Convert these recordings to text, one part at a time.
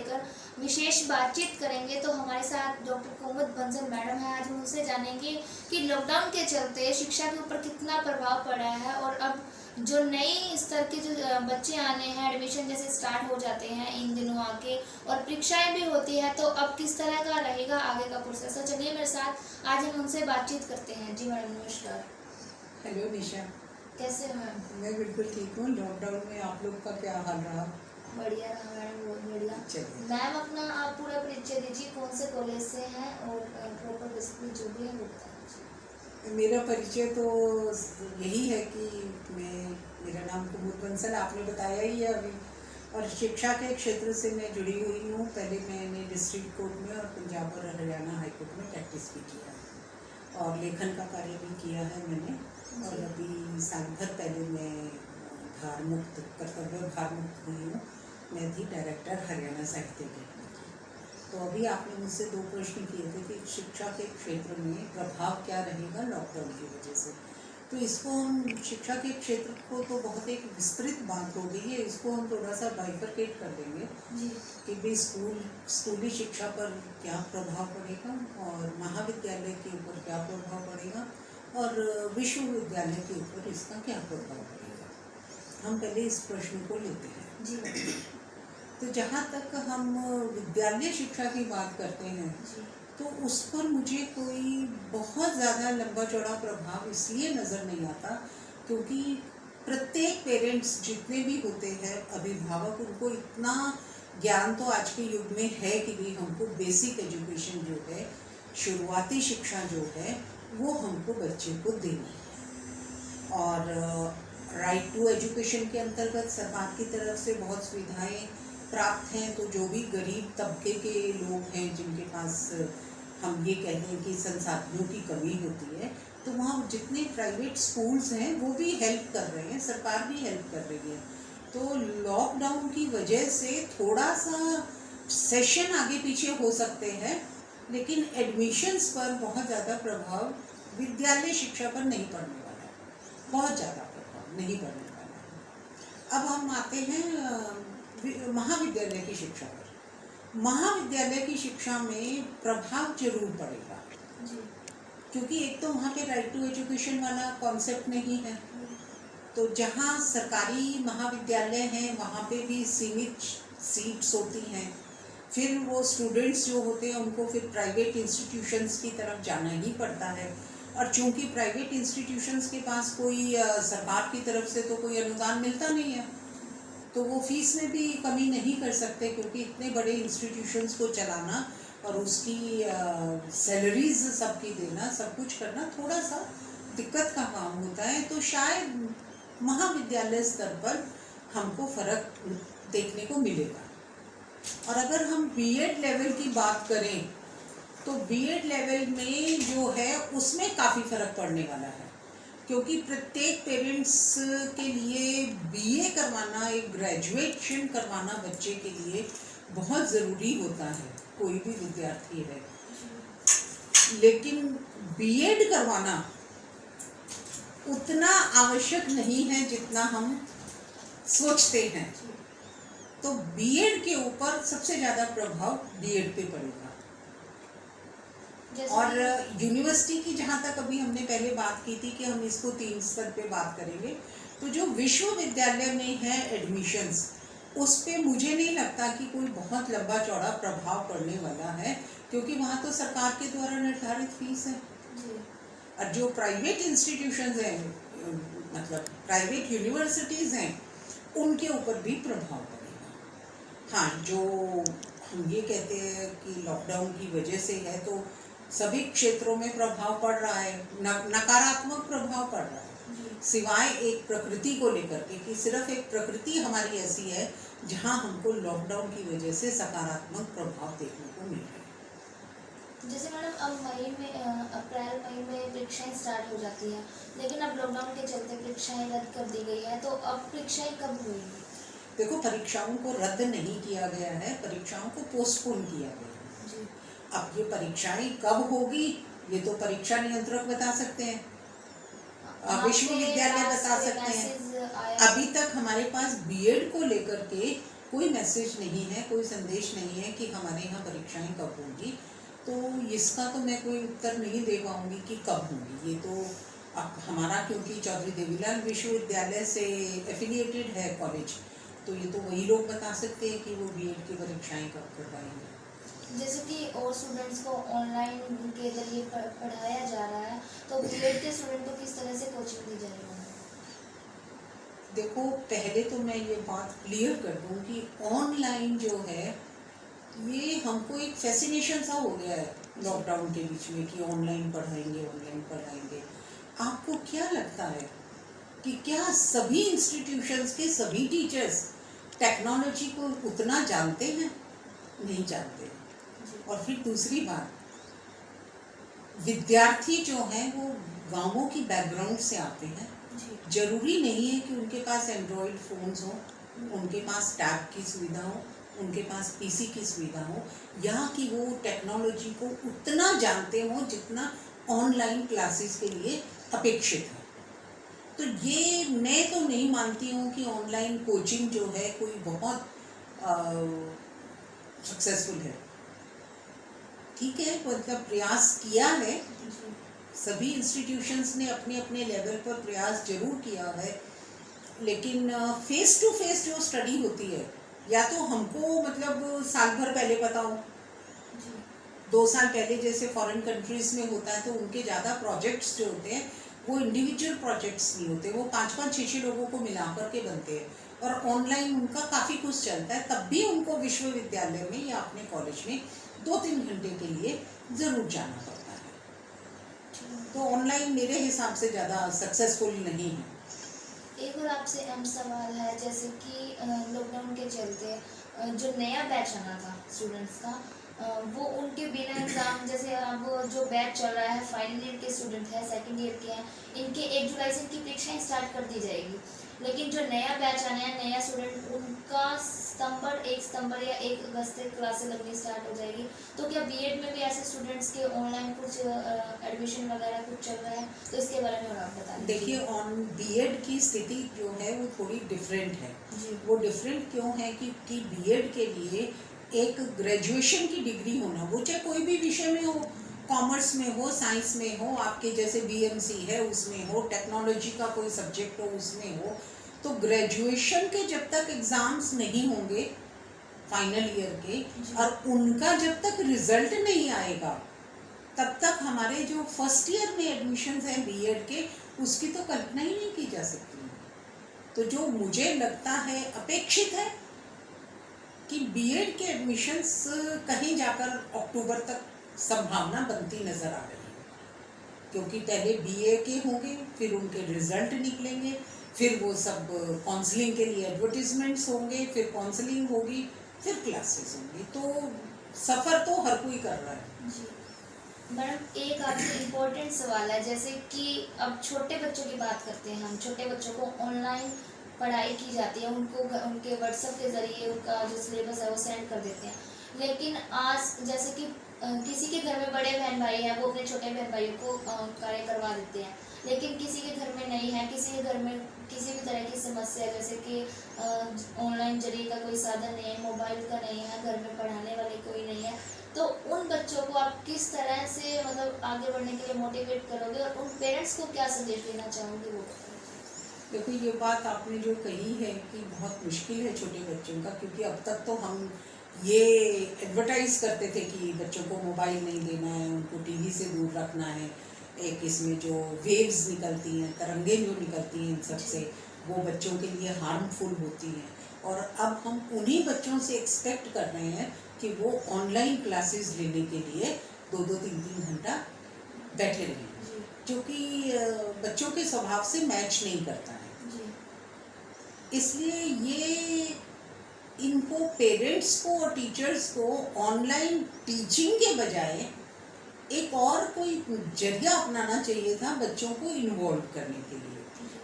लेकर विशेष बातचीत करेंगे। तो हमारे साथ डॉक्टर कुमुद बंसल मैडम है। आज हम उनसे जानेंगे कि लॉकडाउन के चलते शिक्षा के ऊपर कितना प्रभाव पड़ा है और अब जो नई स्तर के जो बच्चे आने हैं, एडमिशन जैसे स्टार्ट हो जाते हैं इन दिनों आके, और परीक्षाएं भी होती है, तो अब किस तरह का रहेगा आगे का प्रोसेस। तो चलिए मेरे साथ आज हम उनसे बातचीत करते हैं। जी मैडम नमस्कार। हेलो निशा, कैसे हो मैम? मैं बिल्कुल ठीक हूँ। लॉकडाउन में आप लोग का क्या हाल रहा? बढ़िया रहा मैडम, बहुत बढ़िया। चलिए मैम अपना आप पूरा परिचय दीजिए, कौन से कॉलेज से हैं और प्रॉपर बेसिकली जो भी है वो बता दीजिए। मेरा परिचय तो यही है कि मेरा नाम कुमुद बंसल आपने बताया ही है अभी, और शिक्षा के क्षेत्र से मैं जुड़ी हुई हूँ। पहले मैंने डिस्ट्रिक्ट कोर्ट में और पंजाब और हरियाणा हाई कोर्ट में प्रैक्टिस भी किया है और लेखन का कार्य भी किया है मैंने। और अभी साल भर पहले मैं कर्तव्य भार मुक्त हुई हूँ। मैं थी डायरेक्टर हरियाणा साहित्य अकेडमी की। तो अभी आपने मुझसे 2 प्रश्न किए थे कि शिक्षा के क्षेत्र में प्रभाव क्या रहेगा लॉकडाउन की वजह से। तो इसको हम शिक्षा के क्षेत्र को तो बहुत एक विस्तृत बात हो गई है, इसको हम थोड़ा सा बाइफरकेट कर देंगे कि भाई स्कूली शिक्षा पर क्या प्रभाव पड़ेगा और महाविद्यालय के ऊपर क्या प्रभाव पड़ेगा और विश्वविद्यालय के ऊपर इसका क्या प्रभाव पड़ेगा। हम पहले इस प्रश्न को लेते हैं जी। तो जहाँ तक हम विद्यालय शिक्षा की बात करते हैं तो उस पर मुझे कोई बहुत ज़्यादा लंबा चौड़ा प्रभाव इसलिए नज़र नहीं आता क्योंकि प्रत्येक पेरेंट्स जितने भी होते हैं, अभिभावक, उनको इतना ज्ञान तो आज के युग में है कि भाई हमको बेसिक एजुकेशन जो है, शुरुआती शिक्षा जो है, वो हमको बच्चे को देनी है। और राइट टू एजुकेशन के अंतर्गत सरकार की तरफ से बहुत सुविधाएं प्राप्त हैं। तो जो भी गरीब तबके के लोग हैं जिनके पास हम ये कह लें कि संसाधनों की कमी होती है, तो वहाँ जितने प्राइवेट स्कूल्स हैं वो भी हेल्प कर रहे हैं, सरकार भी हेल्प कर रही है। तो लॉकडाउन की वजह से थोड़ा सा सेशन आगे पीछे हो सकते हैं, लेकिन एडमिशन्स पर बहुत ज़्यादा प्रभाव विद्यालय शिक्षा पर नहीं पड़ने वाला है, बहुत ज़्यादा प्रभाव नहीं पड़ने वाला है। अब हम आते हैं महाविद्यालय की शिक्षा पर। महाविद्यालय की शिक्षा में प्रभाव जरूर पड़ेगा जी। क्योंकि एक तो वहाँ पे राइट टू एजुकेशन वाला कॉन्सेप्ट नहीं है। तो जहाँ सरकारी महाविद्यालय हैं वहाँ पे भी सीमित सीट्स होती हैं। फिर वो स्टूडेंट्स जो होते हैं उनको फिर प्राइवेट इंस्टीट्यूशंस की तरफ जाना ही पड़ता है। और चूंकि प्राइवेट इंस्टीट्यूशंस के पास कोई सरकार की तरफ से तो कोई अनुदान मिलता नहीं है, तो वो फीस में भी कमी नहीं कर सकते क्योंकि इतने बड़े इंस्टीट्यूशंस को चलाना और उसकी सैलरीज सबकी देना, सब कुछ करना थोड़ा सा दिक्कत का काम होता है। तो शायद महाविद्यालय स्तर पर हमको फ़र्क देखने को मिलेगा। और अगर हम बीएड लेवल की बात करें तो बीएड लेवल में जो है उसमें काफ़ी फ़र्क पड़ने वाला है, क्योंकि प्रत्येक पेरेंट्स के लिए बीए करवाना, एक ग्रेजुएशन करवाना बच्चे के लिए बहुत ज़रूरी होता है, कोई भी विद्यार्थी है। लेकिन बीएड करवाना उतना आवश्यक नहीं है जितना हम सोचते हैं। तो बीएड के ऊपर सबसे ज़्यादा प्रभाव बीएड पे पड़ेगा। और यूनिवर्सिटी की जहाँ तक अभी हमने पहले बात की थी कि हम इसको 3 स्तर पे बात करेंगे, तो जो विश्वविद्यालय में है एडमिशन्स, उस पे मुझे नहीं लगता कि कोई बहुत लंबा चौड़ा प्रभाव पड़ने वाला है, क्योंकि वहाँ तो सरकार के द्वारा निर्धारित फीस है। और जो प्राइवेट इंस्टीट्यूशंस हैं, मतलब प्राइवेट यूनिवर्सिटीज़ हैं, उनके ऊपर भी प्रभाव पड़ेगा। हाँ, जो हम ये कहते हैं कि लॉकडाउन की वजह से है, तो सभी क्षेत्रों में प्रभाव पड़ रहा है, नकारात्मक प्रभाव पड़ रहा है, सिवाय एक प्रकृति को लेकर के कि सिर्फ एक प्रकृति हमारी ऐसी है जहां हमको लॉकडाउन की वजह से सकारात्मक प्रभाव देखने को मिल रहा है। जैसे मैडम अब अप्रैल मई में परीक्षाएं स्टार्ट हो जाती है, लेकिन अब लॉकडाउन के चलते परीक्षाएं रद्द कर दी गई है, तो अब परीक्षाएं कब होंगी? देखो, परीक्षाओं को रद्द नहीं किया गया है, परीक्षाओं को पोस्टपोन किया गया है। अब ये परीक्षाएं कब होगी ये तो परीक्षा नियंत्रक बता सकते हैं, विश्वविद्यालय बता सकते हैं। अभी तक हमारे पास बीएड को लेकर के कोई मैसेज नहीं है, कोई संदेश नहीं है कि हमारे यहाँ परीक्षाएं कब होंगी। तो इसका तो मैं कोई उत्तर नहीं दे पाऊँगी कि कब होंगी। ये तो अब हमारा, क्योंकि चौधरी देवीलाल विश्वविद्यालय से एफिलिएटेड है कॉलेज, तो ये तो वही लोग बता सकते हैं कि वो बीएड की परीक्षाएं कब करवाएंगे। जैसे कि और स्टूडेंट्स को ऑनलाइन के जरिए पढ़ाया जा रहा है, तो बीएड के स्टूडेंट को किस तरह से कोचिंग दी जाएगी? देखो, पहले तो मैं ये बात क्लियर कर दूं कि ऑनलाइन जो है ये हमको एक फैसिनेशन सा हो गया है लॉकडाउन के बीच में कि ऑनलाइन पढ़ाएंगे। आपको क्या लगता है कि क्या सभी इंस्टीट्यूशंस के सभी टीचर्स टेक्नोलॉजी को उतना जानते हैं? नहीं जानते। और फिर दूसरी बात, विद्यार्थी जो हैं वो गांवों की बैकग्राउंड से आते हैं। जरूरी नहीं है कि उनके पास एंड्रॉयड फ़ोन्स हो, उनके पास टैब की सुविधा हो, उनके पास पीसी की सुविधा हो, या कि वो टेक्नोलॉजी को उतना जानते हो जितना ऑनलाइन क्लासेस के लिए अपेक्षित है। तो ये मैं तो नहीं मानती हूँ कि ऑनलाइन कोचिंग जो है कोई बहुत सक्सेसफुल है। ठीक है, मतलब प्रयास किया है, सभी इंस्टीट्यूशंस ने अपने अपने लेवल पर प्रयास जरूर किया है, लेकिन फेस टू फेस जो स्टडी होती है, या तो हमको मतलब साल भर पहले पता हो, 2 साल पहले जैसे फॉरेन कंट्रीज में होता है, तो उनके ज़्यादा प्रोजेक्ट्स जो होते हैं वो इंडिविजुअल प्रोजेक्ट्स नहीं होते, वो 5-5, 6-6 लोगों को मिला करके बनते हैं। और ऑनलाइन उनका काफ़ी कुछ चलता है, तब भी उनको विश्वविद्यालय में या अपने कॉलेज में 2-3 घंटे के लिए ज़रूर जाना पड़ता है। तो ऑनलाइन मेरे हिसाब से ज़्यादा सक्सेसफुल नहीं है। एक और आपसे अहम सवाल है, जैसे कि लॉकडाउन के चलते जो नया बैच आना था स्टूडेंट्स का, वो उनके बिना एग्ज़ाम, जैसे अब जो बैच चल रहा है फाइनल ईयर के स्टूडेंट है, सेकंड ईयर के हैं, इनके 1 जुलाई से इनकी परीक्षाएं स्टार्ट कर दी जाएगी। लेकिन जो नया बैच आना है, नया स्टूडेंट, उनका 1 सितंबर या 1 अगस्त से क्लासें लगनी स्टार्ट हो जाएगी। तो क्या बीएड में भी ऐसे स्टूडेंट्स के ऑनलाइन कुछ एडमिशन वगैरह कुछ चल रहा है? तो इसके बारे में और आप बताइए। देखिए, ऑन बीएड की स्थिति जो है वो थोड़ी डिफरेंट है। वो डिफरेंट क्यों है कि बीएड के लिए एक ग्रेजुएशन की डिग्री होना, वो चाहे कोई भी विषय में हो, कॉमर्स में हो, साइंस में हो, आपके जैसे बीएमसी है उसमें हो, टेक्नोलॉजी का कोई सब्जेक्ट हो उसमें हो, तो ग्रेजुएशन के जब तक एग्ज़ाम्स नहीं होंगे फाइनल ईयर के, और उनका जब तक रिजल्ट नहीं आएगा, तब तक हमारे जो फर्स्ट ईयर में एडमिशन्स हैं बीएड के, उसकी तो कल्पना ही नहीं की जा सकती। तो जो मुझे लगता है अपेक्षित है कि बीएड के एडमिशन्स कहीं जाकर अक्टूबर तक संभावना बनती नज़र आ रही है, क्योंकि पहले बीए के होंगे, फिर उनके रिजल्ट निकलेंगे, फिर वो सब काउंसलिंग के लिए एडवर्टीजमेंट्स होंगे, फिर काउंसलिंग होगी, फिर क्लासेस होंगी। तो सफ़र तो हर कोई कर रहा है। जी मैडम, एक आपसे इम्पोर्टेंट सवाल है, जैसे कि अब छोटे बच्चों की बात करते हैं हम, छोटे बच्चों को ऑनलाइन पढ़ाई की जाती है, उनको उनके व्हाट्सएप के ज़रिए उनका जो सिलेबस है वो सेंड कर देते हैं। लेकिन आज जैसे कि किसी के घर में बड़े बहन भाई हैं, वो अपने छोटे बहन भाइयों को कार्य करवा देते हैं, लेकिन किसी के घर में नहीं है, किसी के घर में किसी भी तरह की समस्या है, जैसे कि ऑनलाइन जरिए का कोई साधन नहीं है, मोबाइल का नहीं है, घर में पढ़ाने वाले कोई नहीं है, तो उन बच्चों को आप किस तरह से मतलब आगे बढ़ने के लिए मोटिवेट करोगे, और उन पेरेंट्स को क्या संदेश देना चाहोगे वो? देखो, ये बात आपने जो कही है कि बहुत मुश्किल है छोटे बच्चों का, क्योंकि अब तक तो हम ये एडवर्टाइज करते थे कि बच्चों को मोबाइल नहीं देना है, उनको टीवी से दूर रखना है, एक इसमें जो वेव्स निकलती हैं, तरंगें जो निकलती हैं इन सबसे, वो बच्चों के लिए हार्मफुल होती हैं। और अब हम उन्हीं बच्चों से एक्सपेक्ट कर रहे हैं कि वो ऑनलाइन क्लासेस लेने के लिए 2-2, 3-3 घंटा बैठे रहें, जो कि बच्चों के स्वभाव से मैच नहीं करता है। इसलिए ये इनको पेरेंट्स को और टीचर्स को ऑनलाइन टीचिंग के बजाय एक और कोई जरिया अपनाना चाहिए था बच्चों को इन्वॉल्व करने के लिए।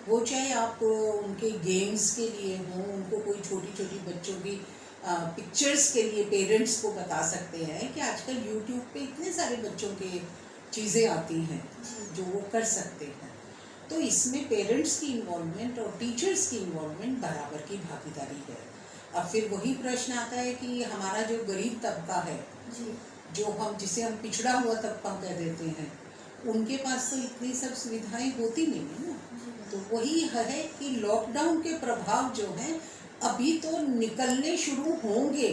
वो चाहे आप उनके गेम्स के लिए हो, उनको कोई छोटी छोटी बच्चों की पिक्चर्स के लिए पेरेंट्स को बता सकते हैं कि आजकल यूट्यूब पे इतने सारे बच्चों के चीज़ें आती हैं जो वो कर सकते हैं। तो इसमें पेरेंट्स की इन्वॉल्वमेंट और टीचर्स की इन्वॉल्वमेंट बराबर की भागीदारी है। अब फिर वही प्रश्न आता है कि हमारा जो गरीब तबका है, जी जिसे हम पिछड़ा हुआ तबका कह देते हैं, उनके पास तो इतनी सब सुविधाएं होती नहीं है ना। तो वही है कि लॉकडाउन के प्रभाव जो हैं अभी तो निकलने शुरू होंगे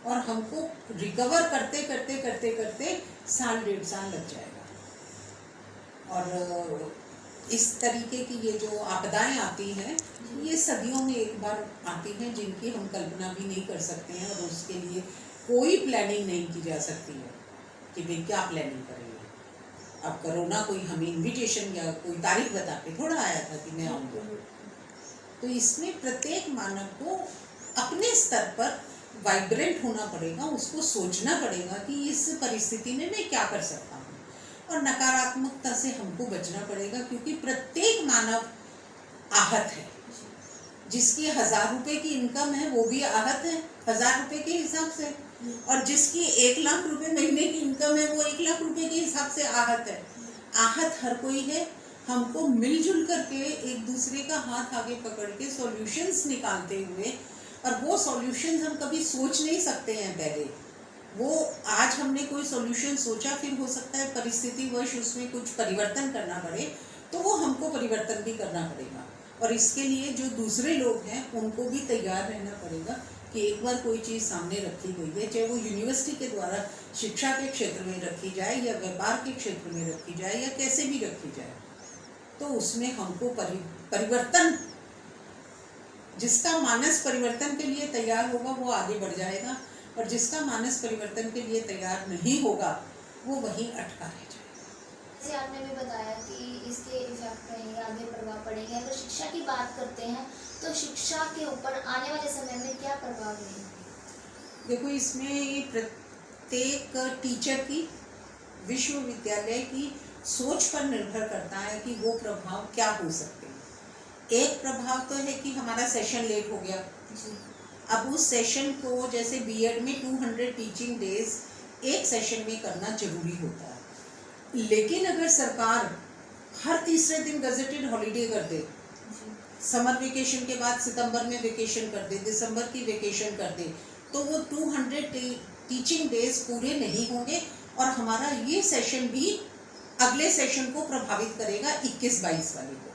और हमको रिकवर करते करते करते करते साल 1.5 साल लग जाएगा। और इस तरीके की ये जो आपदाएं आती हैं ये सदियों में एक बार आती हैं, जिनकी हम कल्पना भी नहीं कर सकते हैं और उसके लिए कोई प्लानिंग नहीं की जा सकती है कि भाई क्या प्लानिंग करेंगे। अब कोरोना कोई हमें इनविटेशन या कोई तारीख बता के थोड़ा आया था कि मैं आऊँगा। तो इसमें प्रत्येक मानव को अपने स्तर पर वाइब्रेंट होना पड़ेगा, उसको सोचना पड़ेगा कि इस परिस्थिति में मैं क्या कर सकता हूँ, और नकारात्मकता से हमको बचना पड़ेगा, क्योंकि प्रत्येक मानव आहत है। जिसकी 1000 रुपए की इनकम है वो भी आहत है 1000 रुपए के हिसाब से, और जिसकी 1 लाख रुपए महीने की इनकम है वो 1 लाख रुपए के हिसाब से आहत है। आहत हर कोई है। हमको मिलजुल करके एक दूसरे का हाथ आगे पकड़ के सॉल्यूशंस निकालते हुए, और वो सॉल्यूशंस हम कभी सोच नहीं सकते हैं पहले, वो आज हमने कोई सॉल्यूशन सोचा, फिर हो सकता है परिस्थितिवश उसमें कुछ परिवर्तन करना पड़े, तो वो हमको परिवर्तन भी करना पड़ेगा। और इसके लिए जो दूसरे लोग हैं उनको भी तैयार रहना पड़ेगा कि एक बार कोई चीज़ सामने रखी गई है, चाहे वो यूनिवर्सिटी के द्वारा शिक्षा के क्षेत्र में रखी जाए या व्यापार के क्षेत्र में रखी जाए या कैसे भी रखी जाए, तो उसमें हमको परिवर्तन, जिसका मानस परिवर्तन के लिए तैयार होगा वो आगे बढ़ जाएगा, और जिसका मानस परिवर्तन के लिए तैयार नहीं होगा वो वहीं अटका रह जाएगा। जैसे आपने भी बताया कि इसके इफेक्ट रहेंगे, आगे प्रभाव पड़ेंगे। अगर शिक्षा की बात करते हैं तो शिक्षा के ऊपर आने वाले समय में क्या प्रभाव रहेंगे? देखो, इसमें प्रत्येक टीचर की, विश्वविद्यालय की सोच पर निर्भर करता है कि वो प्रभाव क्या हो सकते हैं। एक प्रभाव तो है कि हमारा सेशन लेट हो गया जी। अब उस सेशन को, जैसे बीएड में 200 टीचिंग डेज एक सेशन में करना जरूरी होता है, लेकिन अगर सरकार हर तीसरे दिन गजेटेड हॉलीडे कर दे, समर वेकेशन के बाद सितंबर में वेकेशन कर दे, दिसंबर की वेकेशन कर दे, तो वो 200 टीचिंग डेज पूरे नहीं होंगे, और हमारा ये सेशन भी अगले सेशन को प्रभावित करेगा 21-22 वाले को।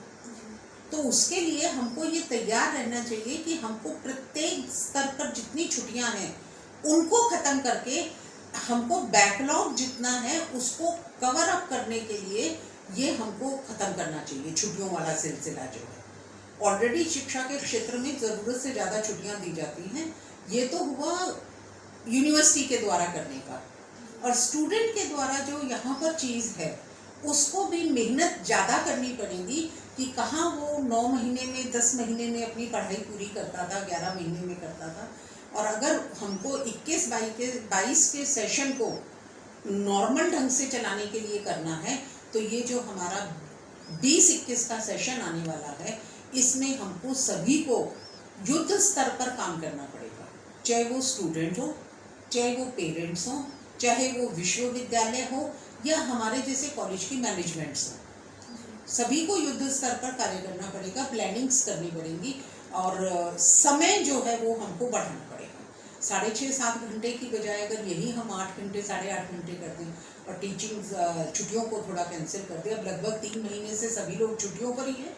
तो उसके लिए हमको ये तैयार रहना चाहिए कि हमको प्रत्येक स्तर पर जितनी छुट्टियां हैं उनको ख़त्म करके हमको बैकलॉग जितना है उसको कवर अप करने के लिए ये हमको ख़त्म करना चाहिए। छुट्टियों वाला सिलसिला जो है, ऑलरेडी शिक्षा के क्षेत्र में ज़रूरत से ज़्यादा छुट्टियां दी जाती हैं। ये तो हुआ यूनिवर्सिटी के द्वारा करने का, और स्टूडेंट के द्वारा जो यहाँ पर चीज़ है उसको भी मेहनत ज़्यादा करनी पड़ेगी कि कहाँ वो 9 महीने में 10 महीने में अपनी पढ़ाई पूरी करता था, 11 महीने में करता था। और अगर हमको 21-22 के सेशन को नॉर्मल ढंग से चलाने के लिए करना है, तो ये जो हमारा 20-21 का सेशन आने वाला है, इसमें हमको सभी को युद्ध स्तर पर काम करना पड़ेगा, चाहे वो स्टूडेंट हो, चाहे वो पेरेंट्स हो, चाहे वो विश्वविद्यालय हो या हमारे जैसे कॉलेज की मैनेजमेंट्स हो। सभी को युद्ध स्तर पर कार्य करना पड़ेगा, प्लानिंग्स करनी पड़ेंगी, और समय जो है वो हमको बढ़ाना पड़ेगा। 6.5-7 घंटे की बजाय अगर यही हम 8 घंटे 8.5 घंटे कर दें और टीचिंग छुट्टियों को थोड़ा कैंसिल कर दें, अब लगभग 3 महीने से सभी लोग छुट्टियों पर ही हैं,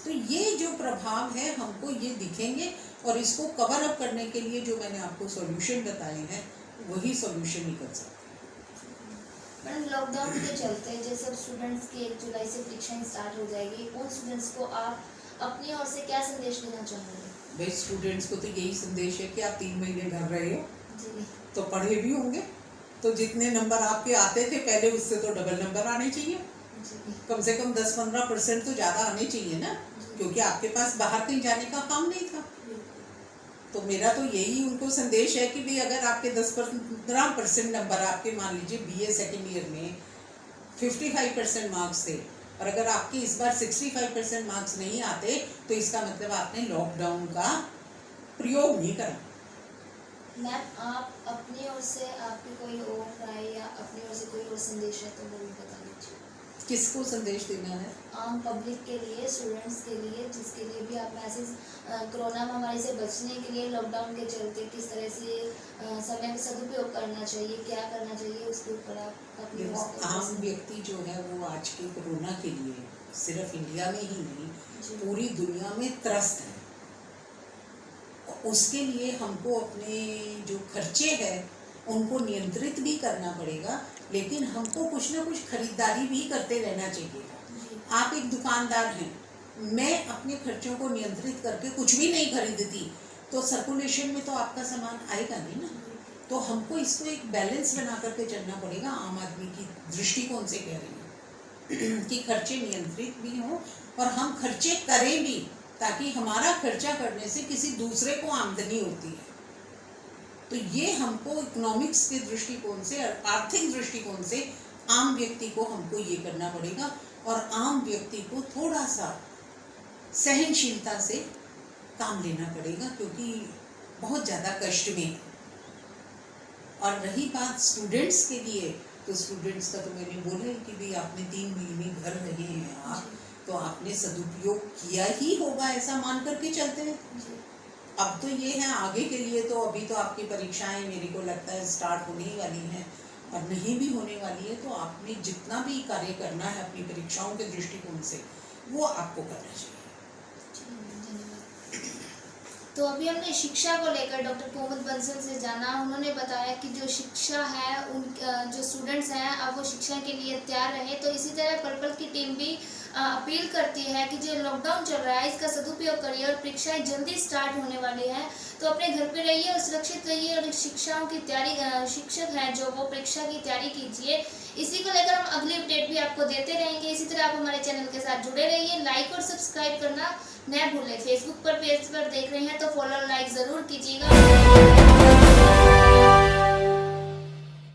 तो ये जो प्रभाव है हमको ये दिखेंगे, और इसको कवर अप करने के लिए जो मैंने आपको सॉल्यूशन बताए हैं वही सॉल्यूशन निकल सकते हैं। मैडम, लॉकडाउन के चलते जैसे अब स्टूडेंट्स की 1 जुलाई से परीक्षाएं स्टार्ट हो जाएगी, उन स्टूडेंट्स को आप अपनी ओर से क्या संदेश देना चाहोगे? भाई, स्टूडेंट्स को तो यही संदेश है कि आप 3 महीने घर रहे हो जी। तो पढ़े भी होंगे, तो जितने नंबर आपके आते थे पहले उससे तो डबल नंबर आने चाहिए, कम से कम 10-15% तो ज़्यादा आने चाहिए ना, क्योंकि आपके पास बाहर कहीं जाने का काम नहीं था। तो मेरा तो यही उनको संदेश है कि भाई अगर आपके 10-15% नंबर आपके, मान लीजिए बीए सेकेंड ईयर में 55% मार्क्स थे, और अगर आपके इस बार 65% मार्क्स नहीं आते, तो इसका मतलब आपने लॉकडाउन का प्रयोग नहीं करा। मैम, आप अपनी ओर से आपकी कोई और राय या अपनी ओर से कोई और संदेश है तो वो भी बता दीजिए। किसको संदेश देना है? आम पब्लिक के लिए, स्टूडेंट्स के लिए, जिसके लिए भी आप मैसेज कोरोना महामारी से बचने के लिए लॉकडाउन के चलते किस तरह से समय का सदुपयोग करना चाहिए, क्या करना चाहिए, उसके ऊपर आप अपनी देखो, बात कर आम सकते हैं। व्यक्ति जो है वो आज के कोरोना के लिए सिर्फ इंडिया में ही नहीं जी। पूरी दुनिया में त्रस्त है। उसके लिए हमको अपने जो खर्चे हैं उनको नियंत्रित भी करना पड़ेगा, लेकिन हमको कुछ ना कुछ खरीदारी भी करते रहना चाहिए। जी। आप एक दुकानदार हैं, मैं अपने खर्चों को नियंत्रित करके कुछ भी नहीं खरीदती तो सर्कुलेशन में तो आपका सामान आएगा नहीं ना। तो हमको इसको एक बैलेंस बना करके चलना पड़ेगा। आम आदमी की दृष्टिकोण से कह रही हूँ कि खर्चे नियंत्रित भी हों और हम खर्चे करें भी, ताकि हमारा खर्चा करने से किसी दूसरे को आमदनी होती है। तो ये हमको इकोनॉमिक्स के दृष्टिकोण से, आर्थिक दृष्टिकोण से आम व्यक्ति को हमको ये करना पड़ेगा और आम व्यक्ति को थोड़ा सा सहनशीलता से काम लेना पड़ेगा, क्योंकि बहुत ज़्यादा कष्ट में है। और रही बात स्टूडेंट्स के लिए, तो स्टूडेंट्स का तो मैंने बोला है कि भाई आपने 3 महीने घर रहे हैं आप, तो आपने सदुपयोग किया ही होगा, ऐसा मान करके चलते हैं। अब तो ये है आगे के लिए, तो अभी तो आपकी परीक्षाएं मेरे को लगता है स्टार्ट होने ही वाली हैं और नहीं भी होने वाली है, तो आपने जितना भी कार्य करना है अपनी परीक्षाओं के दृष्टिकोण से वो आपको करना चाहिए। तो अभी हमने शिक्षा को लेकर डॉक्टर कोमल बंसल से जाना। उन्होंने बताया कि जो शिक्षा है, उन जो स्टूडेंट्स हैं अब वो शिक्षा के लिए तैयार रहे। तो इसी तरह पर्पल की टीम भी अपील करती है कि जो लॉकडाउन चल रहा है इसका सदुपयोग करिए और परीक्षाएं जल्दी स्टार्ट होने वाली हैं, तो अपने घर पे रहिए और सुरक्षित रहिए और शिक्षाओं की तैयारी, शिक्षक हैं जो वो परीक्षा की तैयारी कीजिए। इसी को लेकर हम अगली अपडेट भी आपको देते रहेंगे। इसी तरह आप हमारे चैनल के साथ जुड़े रहिए, लाइक और सब्सक्राइब करना न भूलें। फेसबुक पर पेज पर देख रहे हैं तो फॉलो और लाइक ज़रूर कीजिएगा।